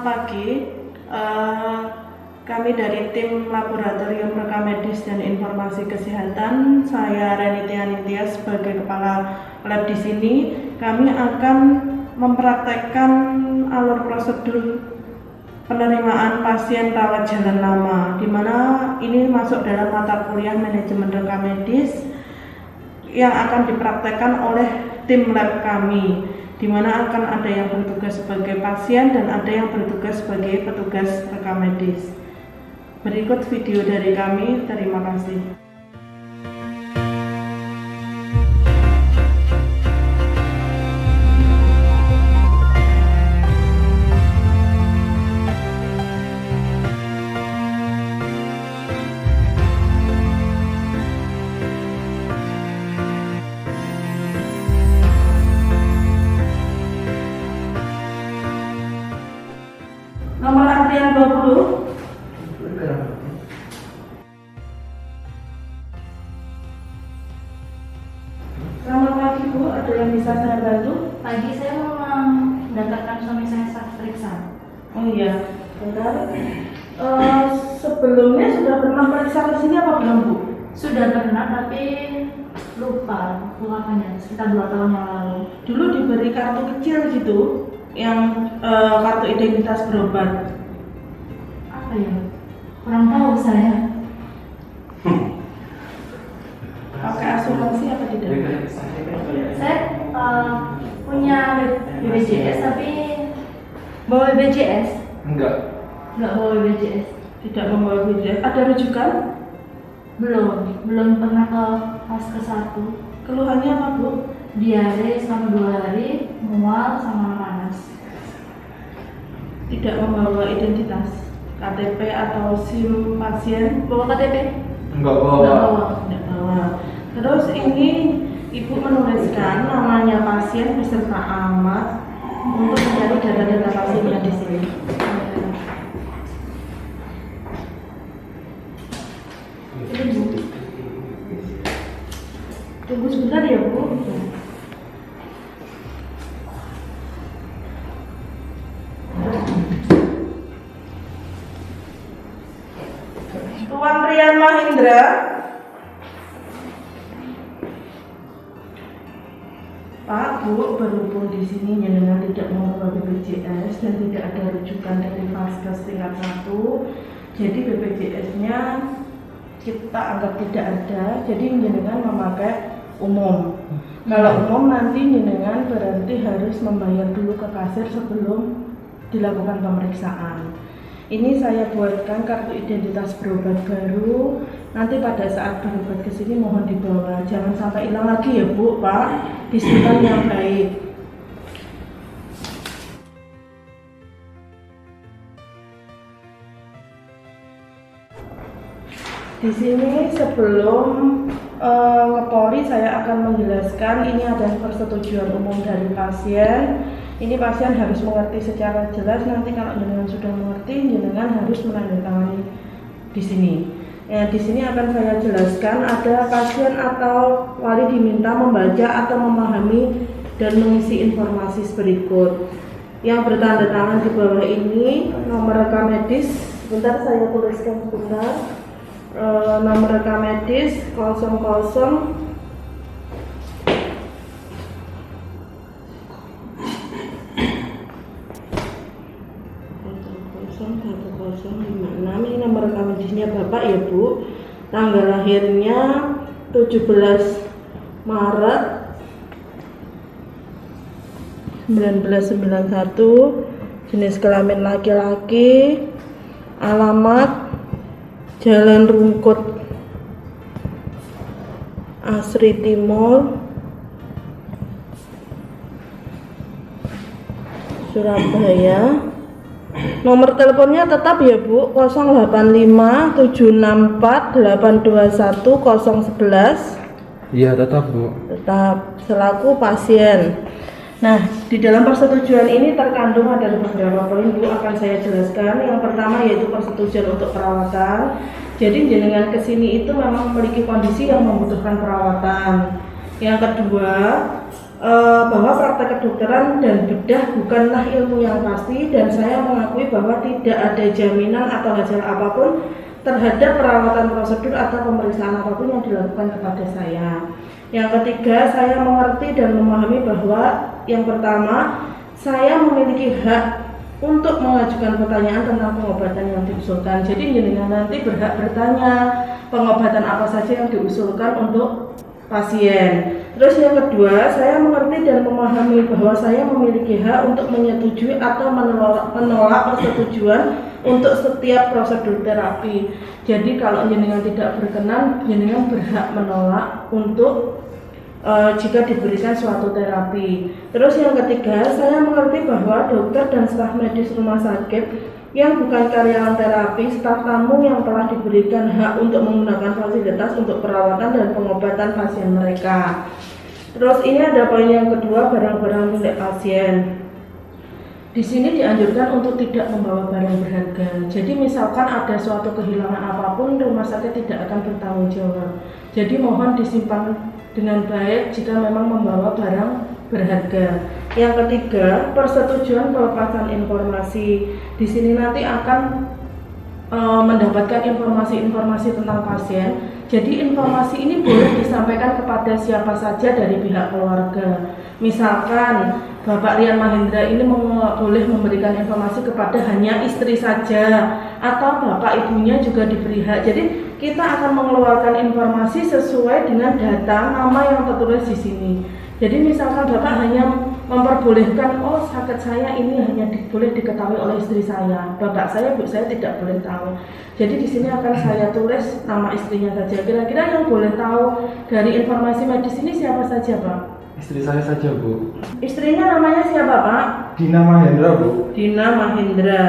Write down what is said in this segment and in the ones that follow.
Selamat pagi. Kami dari tim Laboratorium Rekam Medis dan Informasi Kesehatan. Saya Renity Anindya sebagai kepala lab di sini. Kami akan mempraktekkan alur prosedur penerimaan pasien rawat jalan lama, di mana ini masuk dalam mata kuliah manajemen rekam medis yang akan dipraktekkan oleh tim lab kami, di mana akan ada yang bertugas sebagai pasien dan ada yang bertugas sebagai petugas rekam medis. Berikut video dari kami, terima kasih. Nomor antrian 20. Selamat pagi Bu, ada yang bisa saya bantu? Pagi, saya mau mendaftarkan suami saya saat periksa. Oh iya, bentar. Sebelumnya sudah pernah periksa ke sini apa belum Bu? Sudah pernah, tapi lupa luapannya sekitar 2 tahun yang lalu. Dulu diberi kartu kecil gitu, yang kartu identitas berobat. Apa ya? Kurang tahu saya. Pakai asuransi apa tidak? Saya punya BPJS, tapi bawa BPJS? Enggak Bawa BPJS. Tidak membawa BPJS. Ada rujukan? Belum pernah ke fase 1. Keluhannya apa Bu? Diare selama 2 hari, mual sama panas. Tidak membawa identitas, KTP atau SIM pasien? Bawa KTP? Enggak Nggak bawa. bawa. Tidak bawa. Terus ini Ibu menuliskan namanya pasien beserta alamat untuk mencari data-data pasiennya di sini. Tunggu sebentar ya Bu. Tuan Rian Mahindra. Pak, Bu, berhubung di sini jenengan tidak membawa BPJS dan tidak ada rujukan dari Vaskes tingkat 1, jadi BPJS-nya kita anggap tidak ada, jadi jenengan memakai umum. Kalau umum nanti jenengan berarti harus membayar dulu ke kasir sebelum dilakukan pemeriksaan. Ini saya buatkan kartu identitas berobat baru. Nanti pada saat berobat ke sini mohon dibawa. Jangan sampai hilang lagi ya Bu, Pak. Disimpan yang baik. Di sini sebelum ke poli saya akan menjelaskan ini adalah persetujuan umum dari pasien. Ini pasien harus mengerti secara jelas. Nanti kalau jenengan sudah mengerti, jenengan harus menandatangani di sini. Ya, di sini akan saya jelaskan ada pasien atau wali diminta membaca atau memahami dan mengisi informasi berikut. Yang bertanda tangan di bawah ini nomor rekam medis. Sebentar saya tuliskan sebentar. Nomor rekam medis 00 1056. Ini nomor rekam medisnya Bapak ya Bu. Tanggal lahirnya 17 Maret 1991. Jenis kelamin laki-laki. Alamat Jalan Rungkut Asri Timur, Surabaya. Nomor teleponnya tetap ya Bu, 085 764 821 011. Iya tetap Bu. Tetap selaku pasien. Nah, di dalam persetujuan ini terkandung ada beberapa poin Bu, akan saya jelaskan. Yang pertama yaitu persetujuan untuk perawatan. Jadi jenengan kesini itu memang memiliki kondisi yang membutuhkan perawatan. Yang kedua, bahwa praktek kedokteran dan bedah bukanlah ilmu yang pasti, dan saya mengakui bahwa tidak ada jaminan atau hasil apapun terhadap perawatan prosedur atau pemeriksaan apapun yang dilakukan kepada saya. Yang ketiga, saya mengerti dan memahami bahwa yang pertama, saya memiliki hak untuk mengajukan pertanyaan tentang pengobatan yang diusulkan. Jadi jenengan nanti berhak bertanya pengobatan apa saja yang diusulkan untuk pasien. Terus yang kedua, saya mengerti dan memahami bahwa saya memiliki hak untuk menyetujui atau menolak persetujuan untuk setiap prosedur terapi. Jadi kalau jenengan tidak berkenan, jenengan berhak menolak untuk jika diberikan suatu terapi. Terus yang ketiga, saya mengerti bahwa dokter dan staf medis rumah sakit yang bukan karyawan terapi, staf tamu yang telah diberikan hak untuk menggunakan fasilitas untuk perawatan dan pengobatan pasien mereka. Terus ini ada poin yang kedua, barang-barang milik pasien. Di sini dianjurkan untuk tidak membawa barang berharga. Jadi misalkan ada suatu kehilangan apapun, rumah sakit tidak akan bertanggung jawab. Jadi mohon disimpan dengan baik jika memang membawa barang berharga. Yang ketiga, persetujuan pelepasan informasi. Di sini nanti akan mendapatkan informasi-informasi tentang pasien. Jadi informasi ini boleh disampaikan kepada siapa saja dari pihak keluarga. Misalkan Bapak Rian Mahendra ini boleh memberikan informasi kepada hanya istri saja, atau bapak ibunya juga diberi hak. Jadi kita akan mengeluarkan informasi sesuai dengan data nama yang tertulis di sini. Jadi misalkan bapak hanya memperbolehkan, oh sakit saya ini hanya boleh diketahui oleh istri saya, bapak saya, ibu saya tidak boleh tahu. Jadi di sini akan saya tulis nama istrinya saja. Kira-kira yang boleh tahu dari informasi medis ini siapa saja, Pak? Istri saya saja, Bu. Istrinya namanya siapa, Pak? Dina Mahendra, Bu. Dina Mahendra,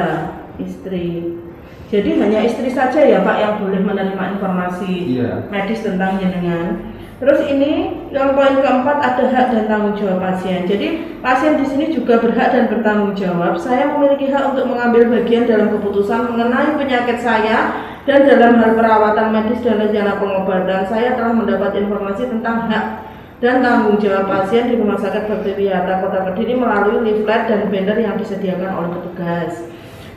istri. Jadi hanya istri saja ya, Pak, yang boleh menerima informasi medis tentang jenengan. Terus ini yang poin keempat, ada hak dan tanggung jawab pasien. Jadi pasien di sini juga berhak dan bertanggung jawab. Saya memiliki hak untuk mengambil bagian dalam keputusan mengenai penyakit saya, dan dalam hal perawatan medis dan rencana pengobatan saya telah mendapat informasi tentang hak dan tanggung jawab pasien di Rumah Sakit Bakti Wiyata Kota Kediri melalui leaflet dan banner yang disediakan oleh petugas.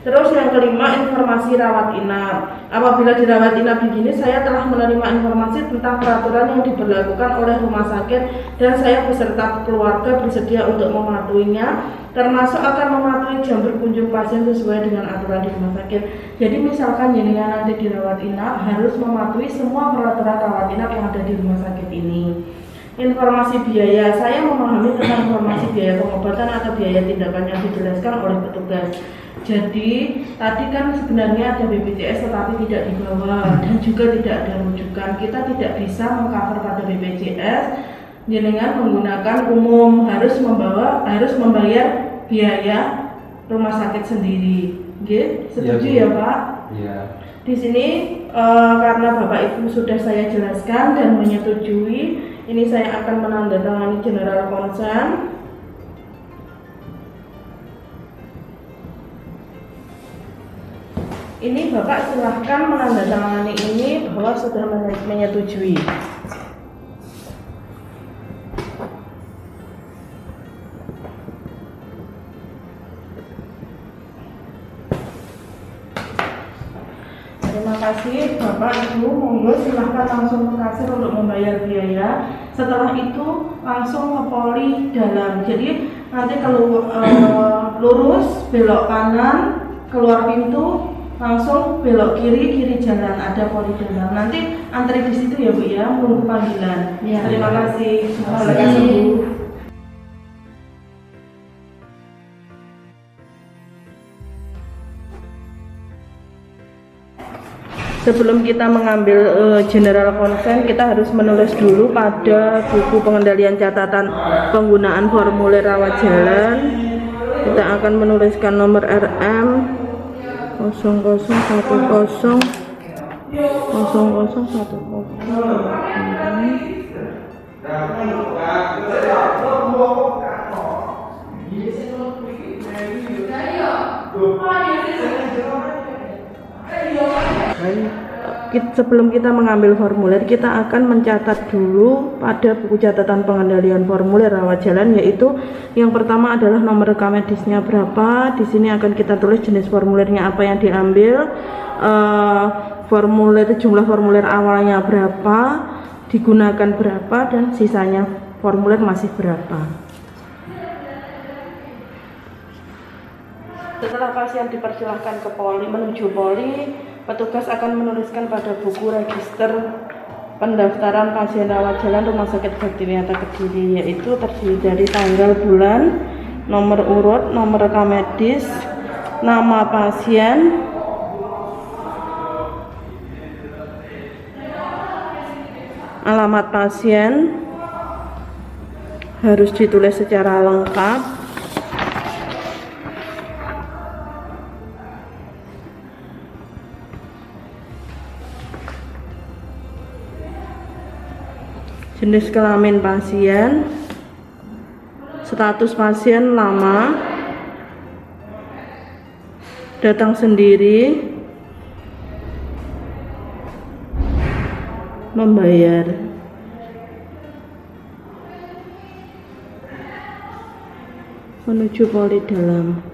Terus yang kelima, informasi rawat inap. Apabila dirawat inap begini, saya telah menerima informasi tentang peraturan yang diberlakukan oleh rumah sakit, dan saya beserta keluarga bersedia untuk mematuhinya, termasuk akan mematuhi jam berkunjung pasien sesuai dengan aturan di rumah sakit. Jadi misalkan jenengan nanti dirawat inap, harus mematuhi semua peraturan rawat inap yang ada di rumah sakit ini. Informasi biaya, saya memahami tentang informasi biaya pengobatan atau biaya tindakan yang dijelaskan oleh petugas. Jadi tadi kan sebenarnya ada BPJS tetapi tidak dibawa dan juga tidak ada rujukan. Kita tidak bisa mengcover pada BPJS. Jenengan menggunakan umum, harus membayar biaya rumah sakit sendiri. Oke, setuju ya, Pak? Iya. Di sini karena Bapak Ibu sudah saya jelaskan dan menyetujui, ini saya akan menandatangani general consent. Ini Bapak silahkan menandatangani ini bahwa sudah menyetujui. Terima kasih Bapak Ibu, monggo silahkan langsung ke kasir untuk membayar biaya. Setelah itu langsung ke poli dalam. Jadi nanti kalau lurus belok kanan keluar pintu, langsung belok kiri jalan, ada poli dalam. Nanti antri di situ ya Bu ya, menunggu panggilan. Ya. Terima kasih. Terima kasih. Sebelum kita mengambil general consent, kita harus menulis dulu pada buku pengendalian catatan penggunaan formulir rawat jalan. Kita akan menuliskan nomor RM 0010 sebelum kita mengambil formulir, kita akan mencatat dulu pada buku catatan pengendalian formulir rawat jalan, yaitu yang pertama adalah nomor rekam medisnya berapa. Di sini akan kita tulis jenis formulirnya apa yang diambil, jumlah formulir awalnya berapa, digunakan berapa, dan sisanya formulir masih berapa. Setelah pasien dipersilahkan ke menuju poli, petugas akan menuliskan pada buku register pendaftaran pasien rawat jalan Rumah Sakit Bhaktiwiyata Kediri, yaitu terdiri dari tanggal, bulan, nomor urut, nomor rekam medis, nama pasien, alamat pasien harus ditulis secara lengkap. Jenis kelamin pasien, status pasien lama, datang sendiri, membayar. Menuju poli dalam.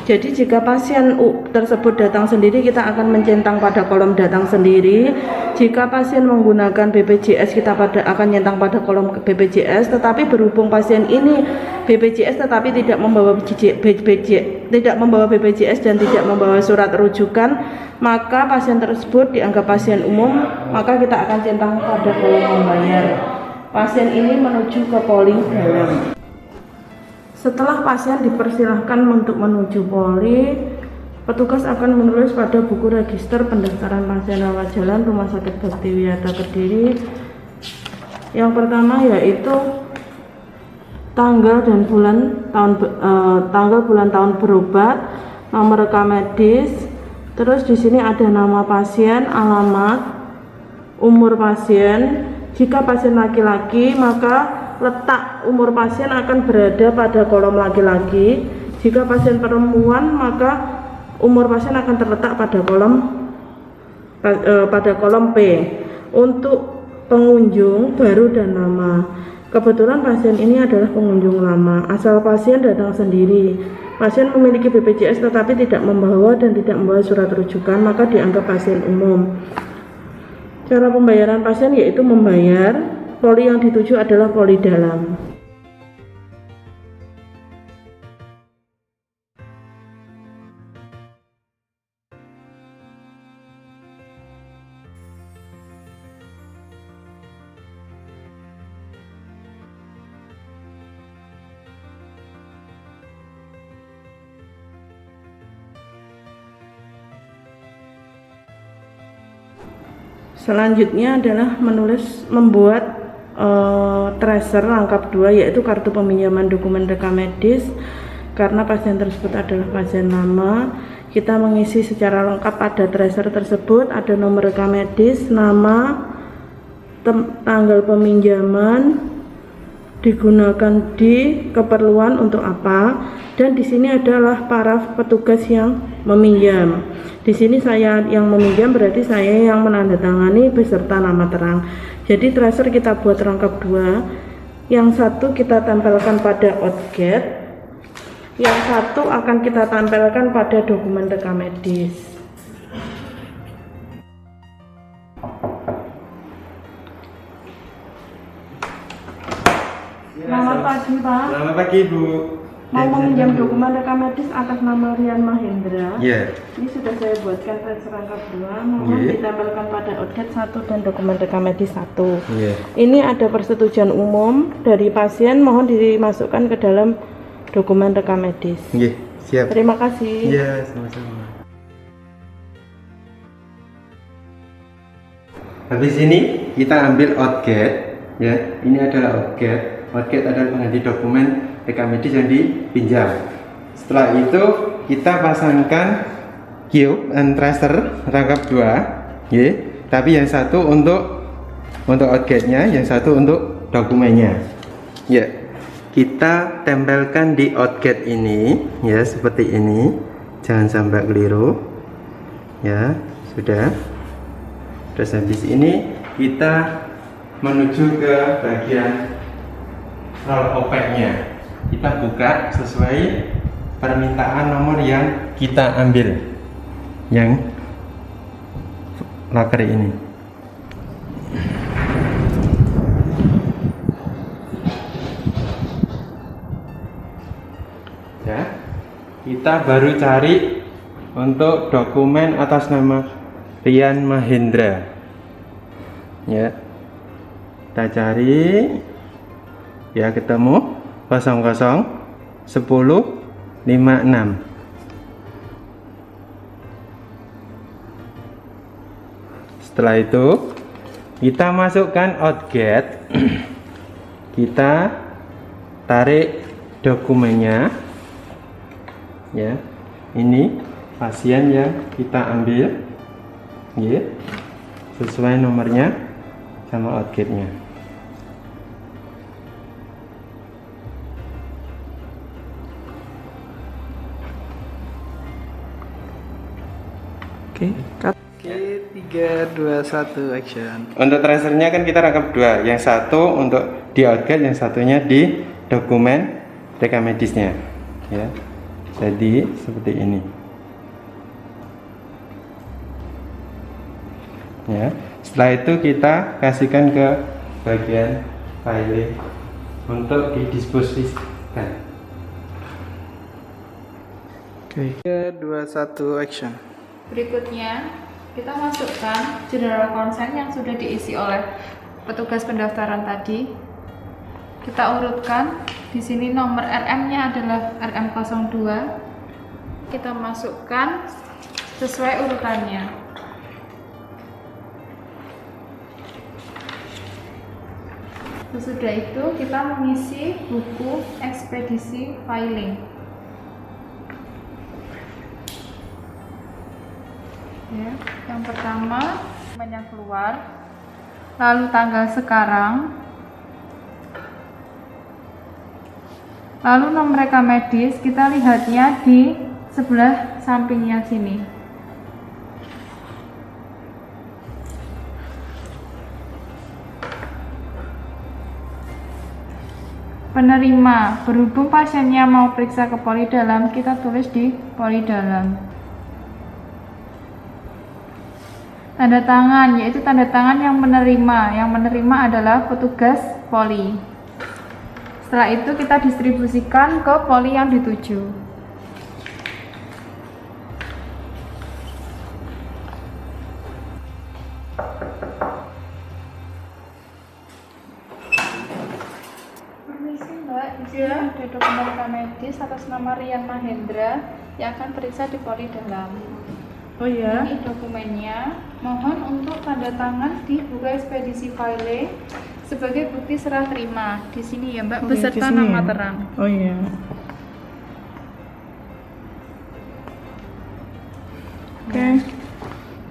Jadi jika pasien tersebut datang sendiri, kita akan mencentang pada kolom datang sendiri. Jika pasien menggunakan BPJS, kita akan centang pada kolom BPJS. Tetapi berhubung pasien ini BPJS tetapi tidak membawa BPJS dan tidak membawa surat rujukan, maka pasien tersebut dianggap pasien umum, maka kita akan centang pada kolom membayar. Pasien ini menuju ke poli dalam. Setelah pasien dipersilahkan untuk menuju poli, petugas akan menulis pada buku register pendaftaran pasien rawat jalan Rumah Sakit Bhaktiwiyata Kediri. Yang pertama yaitu tanggal dan bulan tahun berobat, nomor rekam medis, terus di sini ada nama pasien, alamat, umur pasien. Jika pasien laki-laki, maka letak umur pasien akan berada pada kolom laki-laki. Jika pasien perempuan, maka umur pasien akan terletak pada kolom P. Untuk pengunjung baru dan lama, kebetulan pasien ini adalah pengunjung lama. Asal pasien datang sendiri, pasien memiliki BPJS tetapi tidak membawa dan tidak membawa surat rujukan, maka dianggap pasien umum. Cara pembayaran pasien yaitu membayar. Poli yang dituju adalah poli dalam. Selanjutnya adalah membuat tracer rangkap 2, yaitu kartu peminjaman dokumen rekam medis. Karena pasien tersebut adalah pasien lama, kita mengisi secara lengkap pada tracer tersebut. Ada nomor rekam medis, nama, tanggal peminjaman, digunakan di keperluan untuk apa, dan di sini adalah para petugas yang meminjam. Di sini saya yang meminjam, berarti saya yang menandatangani beserta nama terang. Jadi tracer kita buat rangkap 2. Yang satu kita tempelkan pada outget, yang satu akan kita tempelkan pada dokumen rekam medis. Selamat pagi, Pak. Selamat pagi, Bu. Mau meminjam dokumen rekam medis atas nama Rian Mahendra. Iya. Ini sudah saya buatkan tracer rangkap 2. Mohon ditempelkan pada outget 1 dan dokumen rekam medis 1. Ini ada persetujuan umum dari pasien, mohon dimasukkan ke dalam dokumen rekam medis. Siap. Terima kasih. Iya, sama-sama. Habis ini kita ambil outget, ya. Ini adalah outget. Outget adalah pengganti dokumen rekam medis yang dipinjam. Setelah itu kita pasangkan cube and tracer rangkap 2, ya. Tapi yang satu untuk outgetnya, yang satu untuk dokumennya. Ya, kita tempelkan di outget ini, ya, seperti ini. Jangan sampai keliru, ya, Sudah. Terus habis ini kita menuju ke bagian roll OPEC-nya. Kita buka sesuai permintaan nomor yang kita ambil, yang locker ini. Ya, kita baru cari untuk dokumen atas nama Rian Mahendra. Ya, kita cari, ya ketemu 001056. Setelah itu kita masukkan outget, kita tarik dokumennya. Ya, ini pasien yang kita ambil, ya, sesuai nomornya sama outgetnya. Oke, cut. Oke, 3, 2, 1, action. Untuk tracernya kan kita rangkap dua, yang satu untuk di outget, yang satunya di dokumen rekam medisnya. Ya, jadi seperti ini. Ya, setelah itu kita kasihkan ke bagian file untuk didisposisikan. Oke, 3, 2, 1, action. Berikutnya, kita masukkan general consent yang sudah diisi oleh petugas pendaftaran tadi. Kita urutkan. Di sini nomor RM-nya adalah RM02. Kita masukkan sesuai urutannya. Sesudah itu kita mengisi buku ekspedisi filing. Ya, yang pertama yang keluar, lalu tanggal sekarang, lalu nomor rekam medis kita lihatnya di sebelah sampingnya sini. Penerima, berhubung pasiennya mau periksa ke poli dalam, kita tulis di poli dalam. Tanda tangan, yaitu tanda tangan yang menerima. Yang menerima adalah petugas poli. Setelah itu kita distribusikan ke poli yang dituju. Permisi Mbak, di sini ada dokumen rekam medis atas nama Rian Mahendra yang akan periksa di poli dalam. Oh ya. Ini dokumennya. Mohon untuk tanda tangan di buku ekspedisi file sebagai bukti serah terima. Di sini ya Mbak, Oke, beserta di sini nama ya? terang. Oh iya. Oke.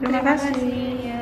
Terima kasih. Ya.